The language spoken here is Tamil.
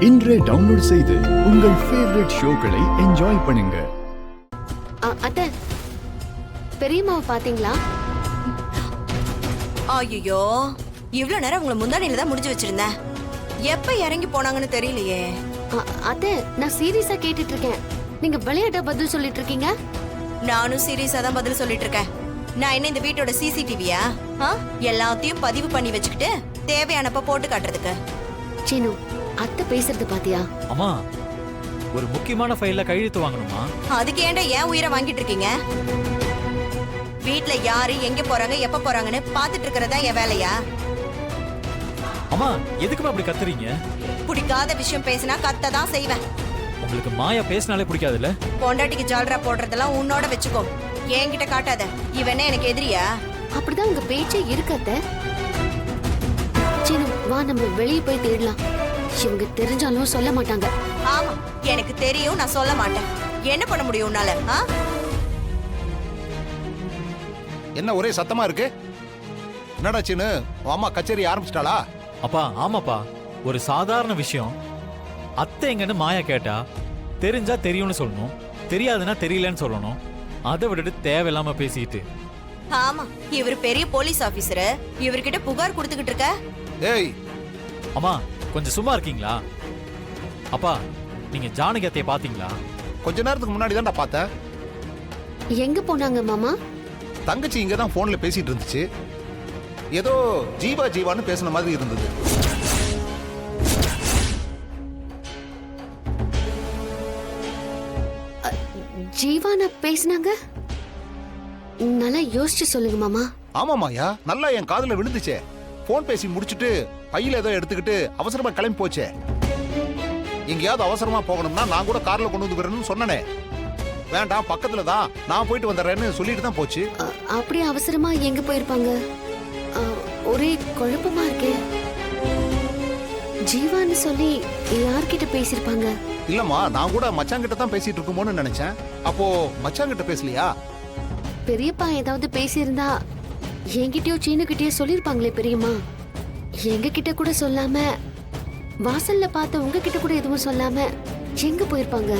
இன்றே டவுன்லோட் செய்து உங்கள் ஃபேவரட் ஷோக்களை என்ஜாய் பண்ணுங்க. அத்தை, பெரியம்மாவை பாத்தீங்களா? ஐயோ, இவ்வளவு நேரம் உங்களை முந்தானில தான் முடிஞ்சு வச்சிருந்தேன். எப்ப இறங்கி போனாங்கன்னு தெரியலையே. அத்தை, நான் சீரியஸா கேட்டுட்டு இருக்கேன். நீங்க விளையாட்ட பதில் சொல்லிட்டு இருக்கீங்க. நானும் சீரியஸா தான் பதில் சொல்லிட்டு இருக்கேன். நான் என்ன இந்த வீட்டோட சிசிடிவியா? எல்லாத்தையும் பதிவு பண்ணி வச்சுக்கிட்டு தேவையானப்ப போட்டு காட்டுறதுக்கு. சீனு, அத்தை பேசுறது பாத்தியா? அம்மா, ஒரு முக்கியமான ஃபைல்ல கையெழுத்து வாங்கணுமா? அதுக்கு ஏன்டா ஏன் உயிரை வாங்கிட்டு இருக்கீங்க? வீட்ல யாரு எங்க போறாங்க எப்ப போறாங்கன்னு பாத்துட்டு இருக்கறதா என் வேலையா? அம்மா, எதுக்குமா அப்படி கத்துறீங்க? பிடிக்காத விஷயம் பேசினா கத்த தான் செய்வேன். உங்களுக்கு மாயா பேசினாலே பிடிக்காதுல்ல? பொண்டாட்டிக்கு ஜால்ரா போடுறதெல்லாம் உன்னோட வச்சுக்கோ, என்கிட்ட காட்டாத. இவனே எனக்கு எதிரியா? அப்படிதான் உங்க பேச்சே இருக்கு அத்தை. சீனு, வா நம்ம வெளியே போய் தேடலாம். இவங்க தெரிஞ்சாலும் சொல்ல மாட்டாங்க. ஆமா, எனக்கு தெரியும், நான் சொல்ல மாட்டேன். என்ன பண்ண முடியும் உன்னால? என்ன ஒரே சத்தமா இருக்கு? என்னடா சின்னு, அம்மா கச்சேரி ஆரம்பிச்சிட்டாளா? அப்பா, ஆமாப்பா, ஒரு சாதாரண விஷயம். அத்தை எங்கன்னு மாயா கேட்டா தெரிஞ்சா தெரியும்னு சொல்லணும், தெரியாதுன்னா தெரியலன்னு சொல்லணும். அதை விட்டுட்டு தேவையில்லாம பேசிட்டு. ஆமா, இவர் பெரிய போலீஸ் ஆபீசர். இவர்கிட்ட புகார் கொடுத்துக்கிட்டு இருக்க. ஏய் அம்மா, கொஞ்சம் சும்மா இருக்கீங்களா? அப்பா, நீங்க ஜானகி அத்தையை பாத்தீங்களா? கொஞ்ச நேரத்துக்கு முன்னாடி தான்டா பார்த்தேன். எங்க போனாங்க மாமா? தங்கச்சி இங்க தான் போன்ல பேசிட்டு இருந்துச்சு. ஏதோ ஜீவா ஜீவான்னு பேசின மாதிரி இருந்தது. ஜீவானா பேசினாங்க? நல்லா யோசிச்சு சொல்லுங்க மாமா. ஆமா மாயா, நல்லா என் காதுல விழுந்துச்சே. போன் பேசி முடிச்சிட்டு பையில ஏதோ எடுத்துக்கிட்டு அவசரமா கிளம்பி போச்சே. எங்கேயாவது அவசரமா போகணும்னா நான் கூட கார்ல கொண்டு வந்து வரணும்னு சொன்னனே. வேண்டாம், பக்கத்துல தான், நான் போயிட்டு வந்துடுறேன்னு சொல்லிட்டு தான் போச்சு. அப்படி அவசரமா எங்க போயிருப்பாங்க? ஒரே குழப்பமா இருக்கே. ஜீவான்னு சொல்லி யார்கிட்ட பேசிருப்பாங்க? இல்லம்மா, நான் கூட மச்சாங்கிட்ட தான் பேசிட்டு இருக்குமோன்னு நினைச்சேன். அப்போ மச்சாங்கிட்ட பேசலையா? பெரியப்பா ஏதாவது பேசியிருந்தா என்கிட்டயோ சீனுகிட்டயோ சொல்லிருப்பாங்களே பெரியம்மா. எங்க கிட்ட கூட சொல்லாம, வாசல்ல பார்த்த உங்ககிட்ட கூட எதுவும் சொல்லாம எங்க போயிருப்பாங்க?